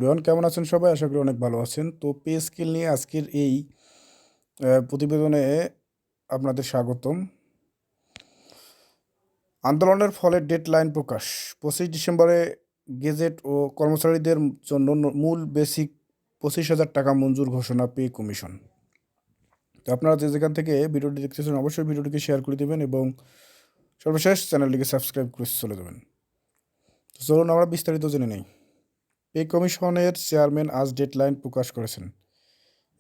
প্রিয়ন, কেমন আছেন সবাই? আশা করি অনেক ভালো আছেন। তো পে স্কেল নিয়ে আজকের এই প্রতিবেদনে আপনাদের স্বাগতম। আন্দোলনের ফলে ডেডলাইন প্রকাশ। 25 ডিসেম্বরে গেজেট ও কর্মচারীদের জন্য মূল বেসিক 25,000 টাকা মঞ্জুর ঘোষণা পে কমিশন। তো আপনারা যে যেখান থেকে ভিডিওটি দেখতেছেন অবশ্যই ভিডিওটিকে শেয়ার করে দেবেন এবং সর্বশেষ চ্যানেলটিকে সাবস্ক্রাইব করে চলে যাবেন। তো চলুন আমরা বিস্তারিত জেনে নেই। পে কমিশনের চেয়ারম্যান আজ ডেডলাইন প্রকাশ করেছেন।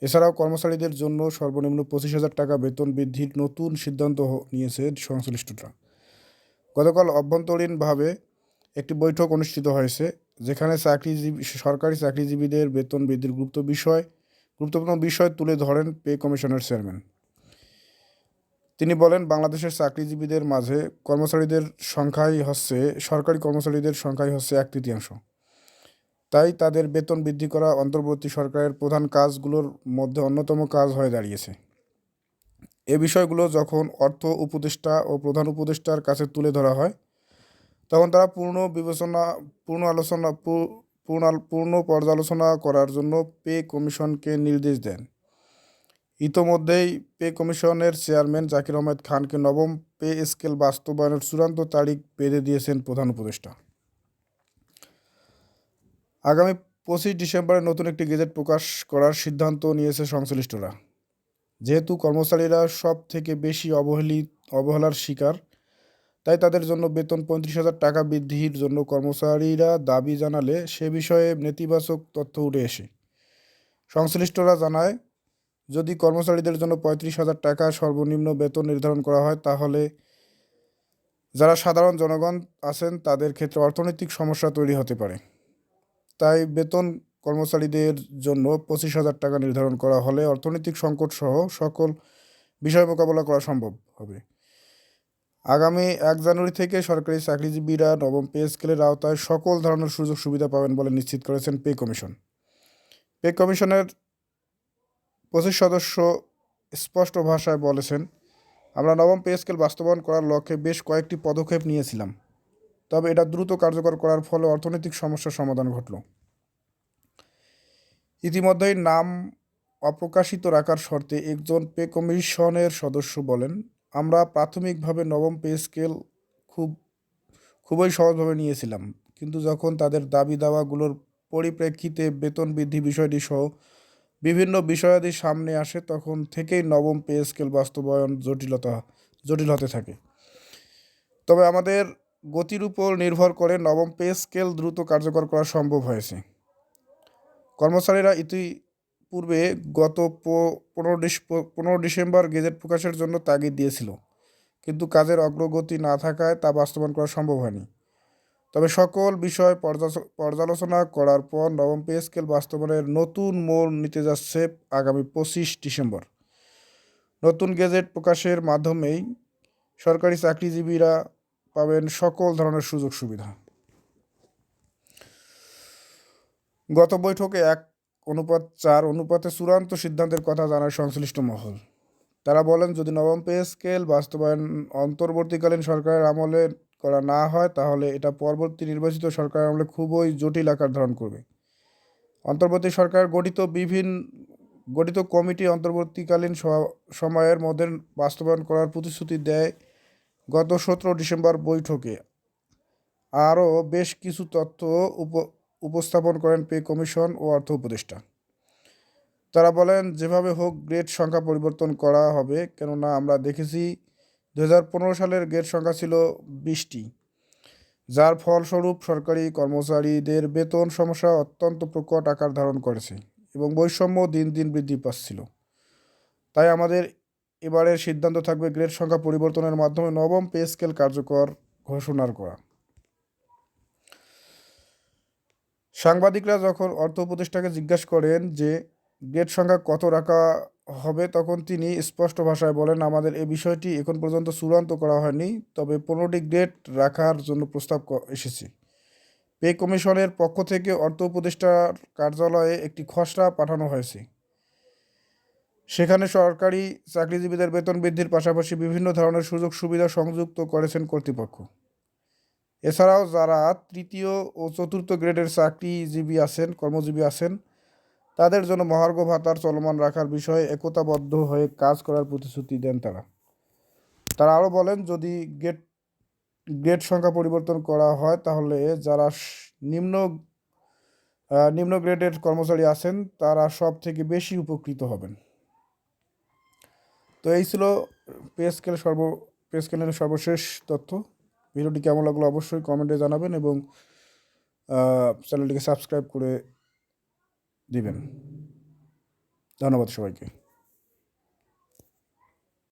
এছাড়াও কর্মচারীদের জন্য সর্বনিম্ন 25,000 টাকা বেতন বৃদ্ধির নতুন সিদ্ধান্ত নিয়েছে সংশ্লিষ্টরা। গতকাল অভ্যন্তরীণভাবে একটি বৈঠক অনুষ্ঠিত হয়েছে, যেখানে সরকারি চাকরিজীবীদের বেতন বৃদ্ধির গুরুত্বপূর্ণ বিষয় তুলে ধরেন পে কমিশনের চেয়ারম্যান। তিনি বলেন, বাংলাদেশের চাকরিজীবীদের মাঝে সরকারি কর্মচারীদের সংখ্যাই হচ্ছে 1/3। তাই তাদের বেতন বৃদ্ধি করা অন্তর্বর্তী সরকারের প্রধান কাজগুলোর মধ্যে অন্যতম কাজ হয়ে দাঁড়িয়েছে। এ বিষয়গুলো যখন অর্থ উপদেষ্টা ও প্রধান উপদেষ্টার কাছে তুলে ধরা হয়, তখন তারা পূর্ণ পর্যালোচনা করার জন্য পে কমিশনকে নির্দেশ দেন। ইতোমধ্যেই পে কমিশনের চেয়ারম্যান জাকির আহমেদ খানকে নবম পে স্কেল বাস্তবায়নের চূড়ান্ত তারিখ বেঁধে দিয়েছেন প্রধান উপদেষ্টা। আগামী 25 ডিসেম্বরে নতুন একটি গেজেট প্রকাশ করার সিদ্ধান্ত নিয়েছে সংশ্লিষ্টরা। যেহেতু কর্মচারীরা সব থেকে বেশি অবহেলার শিকার, তাই তাদের জন্য বেতন 35,000 টাকা বৃদ্ধির জন্য কর্মচারীরা দাবি জানালে সে বিষয়ে নেতিবাচক তথ্য উঠে আসে। সংশ্লিষ্টরা জানায়, যদি কর্মচারীদের জন্য 35,000 টাকা সর্বনিম্ন বেতন নির্ধারণ করা হয়, তাহলে যারা সাধারণ জনগণ আছেন তাদের ক্ষেত্রে অর্থনৈতিক সমস্যা তৈরি হতে পারে। তাই বেতন কর্মচারীদের জন্য 25,000 টাকা নির্ধারণ করা হলে অর্থনৈতিক সংকট সহ সকল বিষয় মোকাবেলা করা সম্ভব হবে। আগামী 1 জানুয়ারি থেকে সরকারি চাকরিজীবীরা নবম পে স্কেলের আওতায় সকল ধরনের সুযোগ সুবিধা পাবেন বলে নিশ্চিত করেছেন পে কমিশন। পে কমিশনের 25 সদস্য স্পষ্ট ভাষায় বলেছেন, আমরা নবম পে স্কেল বাস্তবায়ন করার লক্ষ্যে বেশ কয়েকটি পদক্ষেপ নিয়েছিলাম, তবে এটা দ্রুত কার্যকর করার ফলে অর্থনৈতিক সমস্যার সমাধান ঘটল। ইতিমধ্যেই নাম অপ্রকাশিত রাখার শর্তে একজন পে কমিশনের সদস্য বলেন, আমরা প্রাথমিকভাবে নবম পে স্কেল খুবই সহজভাবে নিয়েছিলাম, কিন্তু যখন তাদের দাবি দাওয়াগুলোর পরিপ্রেক্ষিতে বেতন বৃদ্ধি বিষয়টি সহ বিভিন্ন বিষয়াদি সামনে আসে, তখন থেকেই নবম পে স্কেল বাস্তবায়ন জটিল হতে থাকে। তবে আমাদের গতির উপর নির্ভর করে নবম পে স্কেল দ্রুত কার্যকর করা সম্ভব হয়েছে। কর্মচারীরা ইতিপূর্বে গত 15 ডিসেম্বর গেজেট প্রকাশের জন্য তাগিদ দিয়েছিল, কিন্তু কাজের অগ্রগতি না থাকায় তা বাস্তবায়ন করা সম্ভব হয়নি। তবে সকল বিষয় পর্যালোচনা করার পর নবম পে স্কেল বাস্তবায়নের নতুন মোড় নিতে যাচ্ছে আগামী 25 ডিসেম্বর। নতুন গেজেট প্রকাশের মাধ্যমেই সরকারি চাকরিজীবীরা পাবেন সকল ধরনের সুযোগ সুবিধা। গত বৈঠকে 1:4 অনুপাতে চূড়ান্ত সিদ্ধান্তের কথা জানায় সংশ্লিষ্ট মহল। তারা বলেন, যদি নবম পে স্কেল বাস্তবায়ন অন্তর্বর্তীকালীন সরকারের আমলে করা না হয়, তাহলে এটা পরবর্তী নির্বাচিত সরকারের আমলে খুবই জটিল আকার ধারণ করবে। অন্তর্বর্তী সরকার গঠিত কমিটি অন্তর্বর্তীকালীন সময়ের মধ্যে বাস্তবায়ন করার প্রতিশ্রুতি দেয়। গত 17 ডিসেম্বর বৈঠকে আরও বেশ কিছু তথ্য উপস্থাপন করেন পে কমিশন ও অর্থ উপদেষ্টা। তারা বলেন, যেভাবে হোক গ্রেড সংখ্যা পরিবর্তন করা হবে, কেননা আমরা দেখেছি 2015 সালের গ্রেড সংখ্যা ছিল 20টি, যার ফলস্বরূপ সরকারি কর্মচারীদের বেতন সমস্যা অত্যন্ত প্রকট আকার ধারণ করেছে এবং বৈষম্য দিন দিন বৃদ্ধি পাচ্ছিল। তাই আমাদের এবারের সিদ্ধান্ত থাকবে গ্রেড সংখ্যা পরিবর্তনের মাধ্যমে নবম পে স্কেল কার্যকর ঘোষণার করা। সাংবাদিকরা যখন অর্থ উপদেষ্টাকে জিজ্ঞাসা করেন যে গ্রেড সংখ্যা কত রাখা হবে, তখন তিনি স্পষ্ট ভাষায় বলেন, আমাদের এই বিষয়টি এখন পর্যন্ত চূড়ান্ত করা হয়নি, তবে 15টি গ্রেড রাখার জন্য প্রস্তাব এসেছে। পে কমিশনের পক্ষ থেকে অর্থ উপদেষ্টার কার্যালয়ে একটি খসড়া পাঠানো হয়েছে। সেখানে সরকারি চাকরিজীবীদের বেতন বৃদ্ধির পাশাপাশি বিভিন্ন ধরনের সুযোগ সুবিধা সংযুক্ত করেছেন কর্তৃপক্ষ। এছাড়াও যারা তৃতীয় ও চতুর্থ গ্রেডের চাকরিজীবী আছেন, কর্মজীবী আছেন, তাদের জন্য মহার্ঘ ভাতার চলমান রাখার বিষয়ে একতাবদ্ধ হয়ে কাজ করার প্রতিশ্রুতি দেন তারা। তারা আরও বলেন, যদি গ্রেড সংখ্যা পরিবর্তন করা হয় তাহলে যারা নিম্ন গ্রেডের কর্মচারী আছেন তারা সব থেকে বেশি উপকৃত হবেন। তো এই ছিল পে স্কেলের সর্বশেষ তথ্য। ভিডিওটি কেমন লাগলো অবশ্যই কমেন্টে জানাবেন এবং চ্যানেলটিকে সাবস্ক্রাইব করে দিবেন। ধন্যবাদ সবাইকে।